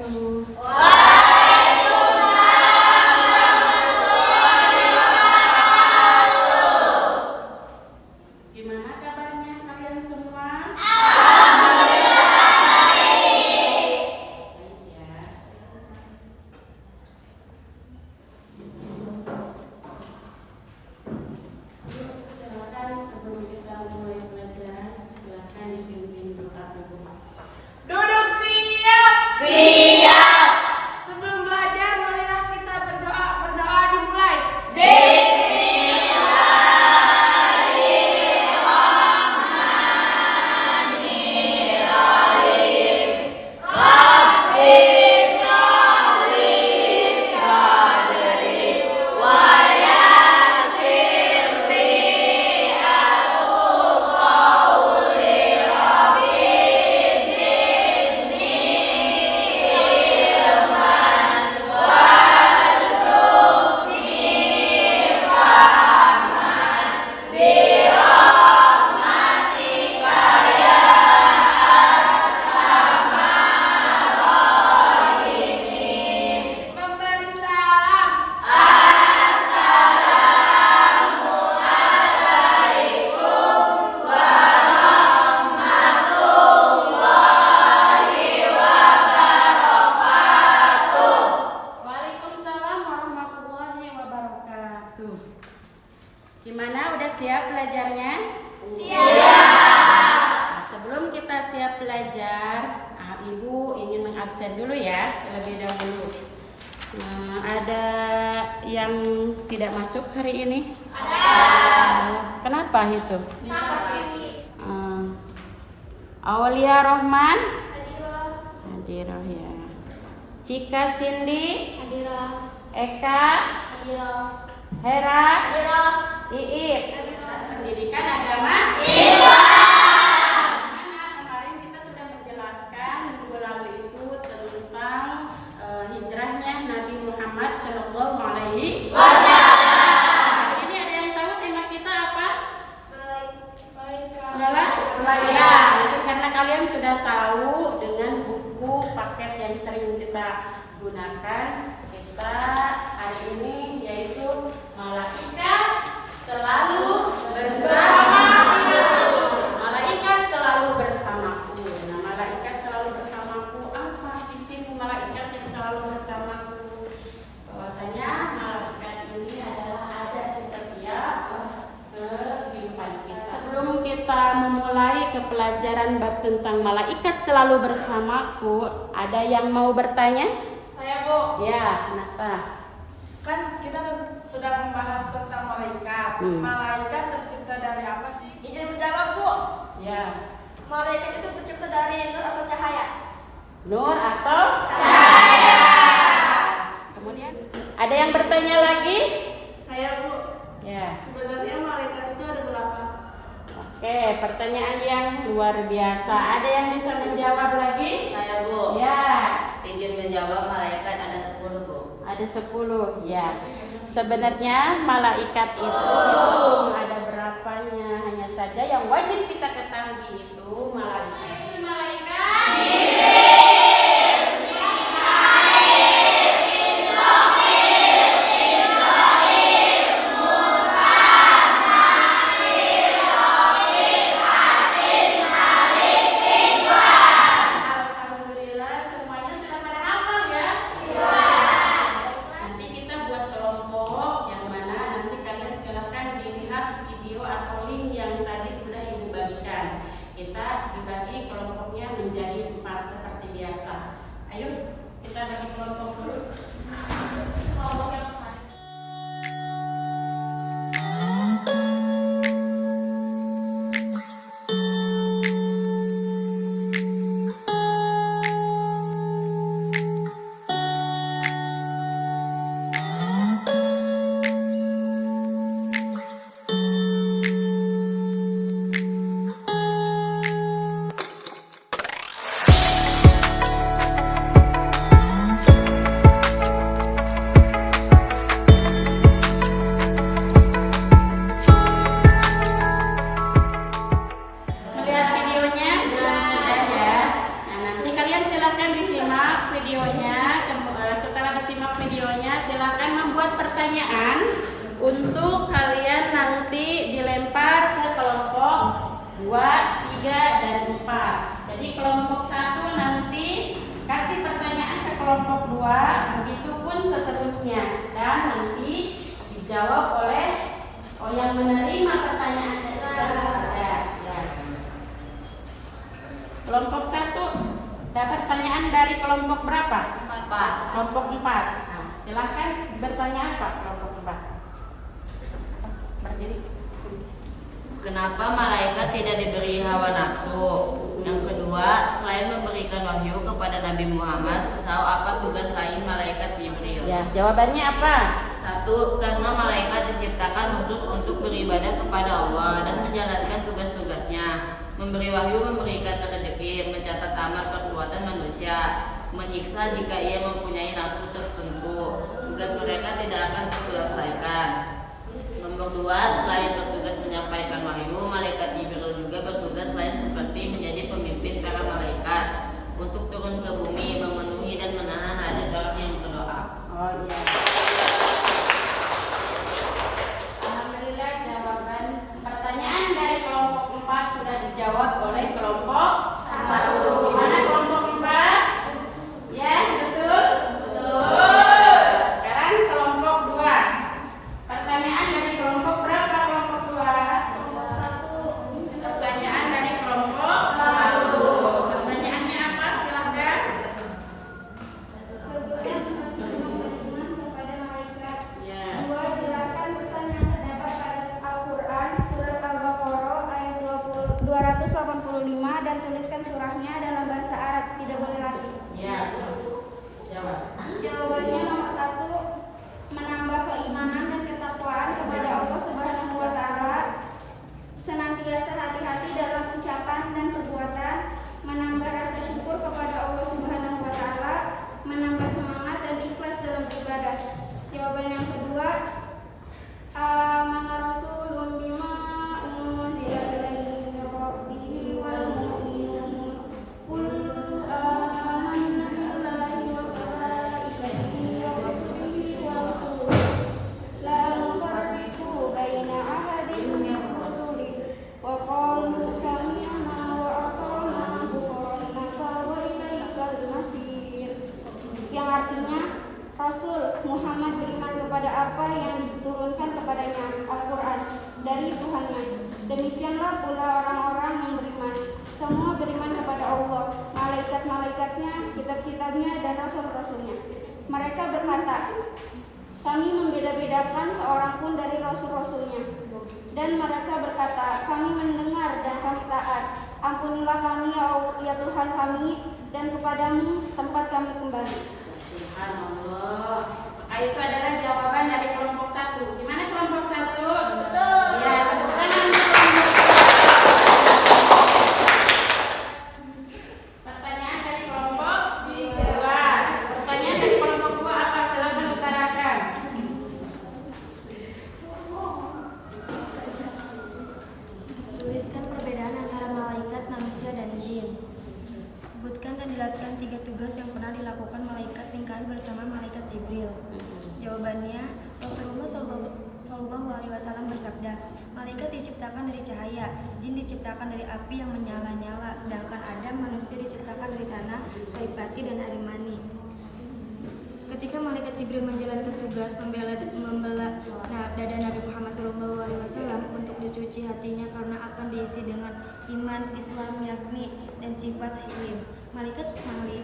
wabarakatuh. Gimana kabarnya kalian semua? Silakan sebelum kita mulai belajar, silakan dipimpin doa dulu. Duduk siap. Siap. Sebelum belajar, marilah kita berdoa. Berdoa dimulai. Memberi salam. Waalaikumsalam warahmatullahi wabarakatuh. Gimana, udah siap belajarnya? Siap. Sebelum kita siap belajar, Ibu ingin mengabsen dulu ya, terlebih dahulu. Ada yang tidak masuk hari ini? Ada. Kenapa itu? Aulia Rohman? Hadiroh ya. Cika Cindy? Eka? Hera? Iit? Pendidikan agama? Mana kemarin kita sudah menjelaskan minggu lalu itu tentang hijrahnya Nabi Muhammad Sallallahu Alaihi Wasallam. Hari ini ada yang tahu tema kita apa? Adalah pelayan. Itu karena kalian sudah tahu dengan buku paket yang sering kita gunakan. Kita hari ini yaitu malaikat selalu bersamaku. Malaikat selalu bersamaku. Nah, malaikat selalu bersamaku, apa di sini malaikat yang selalu bersamaku? Bahwasanya malaikat ini adalah ada di setiap kehidupan kita. Sebelum kita memulai ke pelajaran bab tentang malaikat selalu bersamaku, ada yang mau bertanya? Saya, Bu. Ya, kenapa? Kan kita sudah membahas tentang malaikat. Malaikat tercipta dari apa sih? Izin menjawab, Bu. Ya, Malaikat itu tercipta dari nur atau cahaya? nur atau Cahaya. kemudian ada yang bertanya lagi? Saya, Bu. Ya. Sebenarnya malaikat itu ada berapa? Oke, pertanyaan yang luar biasa. Ada yang bisa menjawab lagi? Saya, Bu. Ya, Izin menjawab, malaikat ada 10, Bu. ada 10. Ya. Sebenarnya malaikat itu ada berapanya? Hanya saja yang wajib kita ketahui itu malaikat. Alhamdulillah semuanya sudah pada hafal ya? Nanti kita buat kelompok yang mana nanti kalian silakan dilihat video atau link yang tadi sudah Ibu bagikan. Kita dibagi kelompoknya menjadi 4 seperti biasa. untuk kalian nanti dilempar ke kelompok 2, 3, dan 4. Jadi kelompok 1 nanti kasih pertanyaan ke kelompok 2, begitupun seterusnya, dan nanti dijawab oleh yang menerima pertanyaan dari ya. Kelompok 1 dapat pertanyaan dari kelompok berapa? 4. Kelompok 4. Nah, silahkan bertanya apa kelompok 4? Berdiri. Kenapa malaikat tidak diberi hawa nafsu? Yang kedua, selain memberikan wahyu kepada Nabi Muhammad, apa tugas lain malaikat Jibril? Ya, jawabannya apa? 1. Karena malaikat diciptakan khusus untuk beribadah kepada Allah dan menjalankan tugas-tugasnya, memberi wahyu, memberikan rezeki, mencatat amal perbuatan manusia, menyiksa jika ia mempunyai nafsu tertentu. Tugas mereka tidak akan terselesaikan. Nomor 2, selain bertugas menyampaikan wahyu, malaikat Jibril juga bertugas lain seperti menjadi pemimpin para malaikat untuk turun ke bumi, memenuhi dan menahan hajat orang yang berdoa. Oh iya. Alhamdulillah, jawaban pertanyaan dari kelompok 4 sudah dijawab oleh kelompok 1. Gimana kelompok 4? Ya, betul? Betul. Sekarang kelompok 2. Pertanyaan dari kelompok berapa kelompok 2? Pertanyaan dari kelompok 1. Pertanyaannya apa? Silahkan. Sebutkan penuh beriman kepada malaikat. Ya. 2. Jelaskan pesan yang terdapat pada Al-Quran Surat Al-Baqarah ayat 285 dan tuliskan surahnya dalam bahasa Arab, tidak boleh latih. Ya. Jawab. Jawabannya nomor 1, menambah keimanan dan ketakwaan kepada Allah Subhanahu wa Ta'ala, senantiasa hati-hati dalam ucapan dan perbuatan, menambah rasa syukur kepada Allah Subhanahu wa Ta'ala, menambah semangat dan ikhlas dalam beribadah. Jawaban yang kedua, amana rasulun bima unzila ilaihi min rabbih wal mu'minun kullu amanna billahi wa malaikatihi wa kutubihi wa rusulihi la nufarriqu baina ahadin min rusulihi wa qalu sami'na wa ata'na ghufranaka wa ilaikal masir. Yang artinya Rasul Muhammad beriman kepada apa yang diturunkan kepadanya, Al-Quran, dari Tuhannya. Demikianlah pula orang-orang yang beriman. Semua beriman kepada Allah, malaikat-malaikatnya, kitab-kitabnya, dan rasul-rasulnya. Mereka berkata, kami membeda-bedakan seorang pun dari rasul-rasulnya. Dan mereka berkata, kami mendengar dan kami taat. Ampunilah kami ya Tuhan kami, dan kepadamu tempat kami kembali. Subhanallah. Itu adalah jawaban dari kelompok 1. Gimana kelompok 1? Betul. Ya, tepuk tangan untuk kelompok 1. Pertanyaan dari kelompok 2. Pertanyaan dari kelompok 2 apa? Silakan utarakan. Tuliskan perbedaan antara malaikat, manusia, dan jin. Sebutkan dan jelaskan 3 tugas yang pernah dilakukan malaikat Mikail bersama malaikat Jibril. Jawabannya, Rasulullah Shallallahu Alaihi Wasallam bersabda, malaikat diciptakan dari cahaya, jin diciptakan dari api yang menyala-nyala, sedangkan Adam manusia diciptakan dari tanah, saripati, dan harimani. Ketika malaikat Jibril menjalankan tugas membela dada Nabi Muhammad SAW untuk dicuci hatinya karena akan diisi dengan iman, Islam, yakni, dan sifat hilm. Malaikat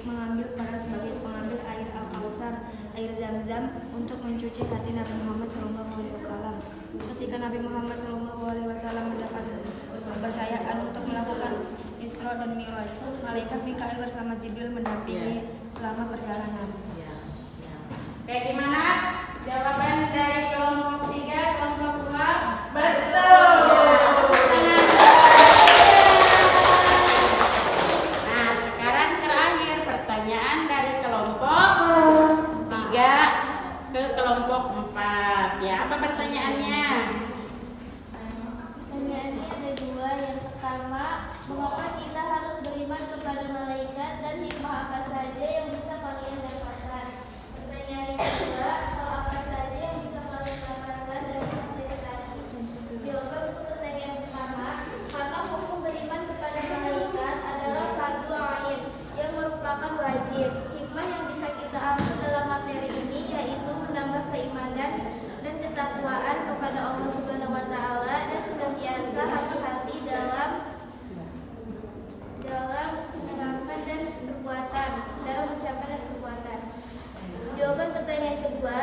mengambil peran sebagai pengambil air Al-Kausar, air Zam-Zam, untuk mencuci hati Nabi Muhammad SAW. Ketika Nabi Muhammad SAW mendapat kepercayaan untuk melakukan Isra dan Mi'raj, malaikat Mikail bersama Jibril mendampingi selama perjalanan. Kayak gimana? Jawaban dari kelompok 3, kelompok 2? Betul. Nah, sekarang terakhir pertanyaan dari kelompok 3 ke kelompok 4. Ya, apa pertanyaannya? Pertanyaannya ada 2. Yang pertama, mengapa kita harus beriman kepada malaikat dan hikmah apa saja yang bisa kalian dapatkan? Pertanyaan yang kedua, hal apa saja yang bisa kalian dapatkan dari kepada Allah Subhanahu wa taala dan senantiasa hati-hati dalam menerangkan dan perbuatan, dalam ucapan dan perbuatan. Jawaban pertanyaan kedua,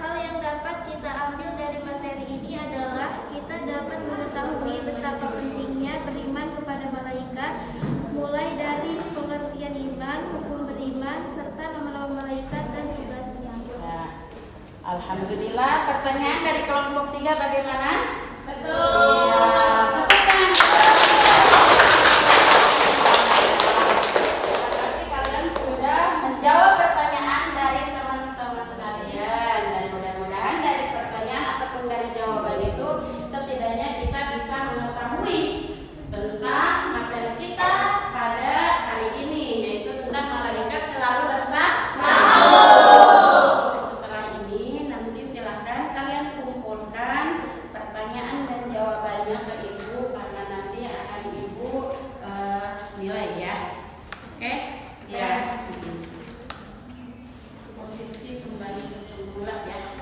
hal yang dapat kita ambil dari materi ini adalah kita dapat mengetahui betapa pentingnya beriman kepada malaikat, mulai dari pengertian iman, hukum beriman, serta nama-nama malaikat dan tugasnya. Nah, alhamdulillah, pertanyaan dari kelompok 3 bagaimana? Betul. Iya, tepuk tangan. Kalian sudah menjawab pertanyaan dari teman-teman kalian, dan mudah-mudahan dari pertanyaan ataupun dari jawaban itu setidaknya kita bisa mengetahui tentang materi kita pada hari ini, yaitu tentang malaikat selalu bersama. Setelah ini nanti silahkan kalian kumpulkan pertanyaan dan jawabannya ke ibu, karena nanti akan ibu nilai ya. Oke? Ya. Posisi kembali ke semula ya.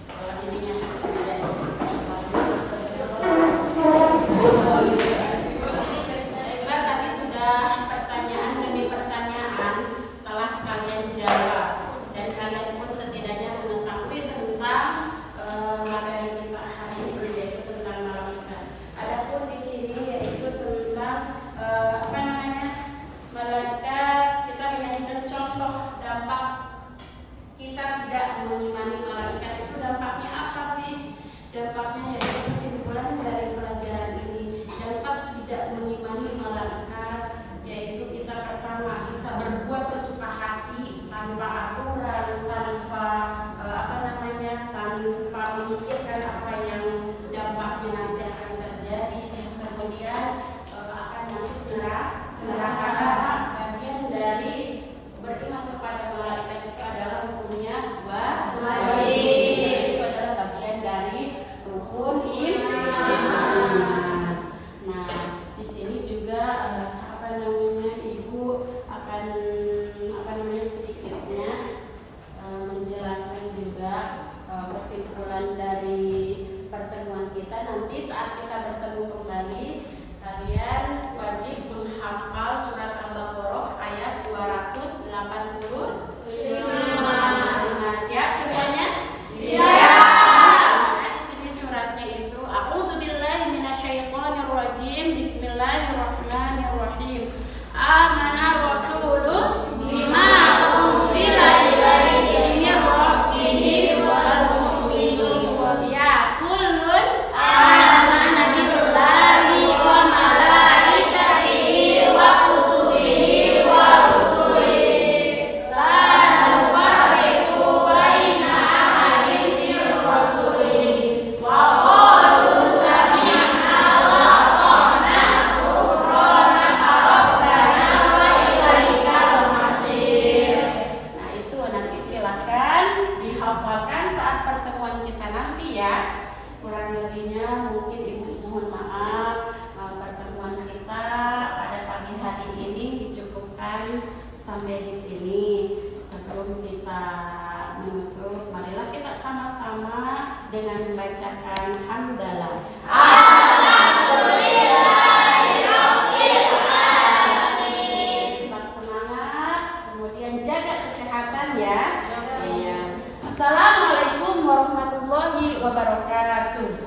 Kalau ininya baiklah, tadi sudah pertanyaan demi pertanyaan telah kalian jawab, dan kalian pun setidaknya mengetahui tentang materi kita hari ini, yaitu tentang malaikat. Adapun di sini yaitu tentang malaikat, kita menyajikan contoh dampak kita tidak mengimani malaikat itu dampaknya apa sih? Dampaknya yaitu kesimpulan dari pelajaran ini, dampak tidak mengimani malaikat yaitu kita pertama bisa berbuat sesuka hati tanpa aturan, tanpa tanpa memikirkan apa yang dampaknya nanti akan terjadi, kemudian akan masuk neraka. Bagian dari beriman kepada malaikat itu adalah hukumnya wajib. Itu adalah bagian dari rukun iman. Nah, di sini juga ibu akan sedikitnya menjelaskan juga kesimpulan dari pertemuan kita. Nanti saat kita bertemu kembali, kalian wajib menghafal surat Al-Baqarah ayat 285. Siap semuanya? Siap. Nah, di sini suratnya itu A'udzubillahi minasyaitonirrajim. Bismillahirrahmanirrahim. Amana rasulu bima unzila ilaihi min rabbih wal mu'minun. Ya, kullun amana billahi wa malaikatihi wa kutubihi wa rusulihi la nufarriqu baina ahadin min rusulihi wa qalu sami'na wa ata'na ghufranaka rabbana wa ilaikal masir. Nah, itu nanti silakan dihafalkan saat pertemuan kita nanti ya. Kurang lebihnya mungkin ibu mohon maaf, pertemuan kita pada pagi hari ini dicukupkan sampai di sini. Sebelum kita menutup, marilah kita sama-sama dengan membacakan hamdalah. Tetap semangat, kemudian jaga kesehatan ya. Iya. Assalamualaikum warahmatullahi wabarakatuh.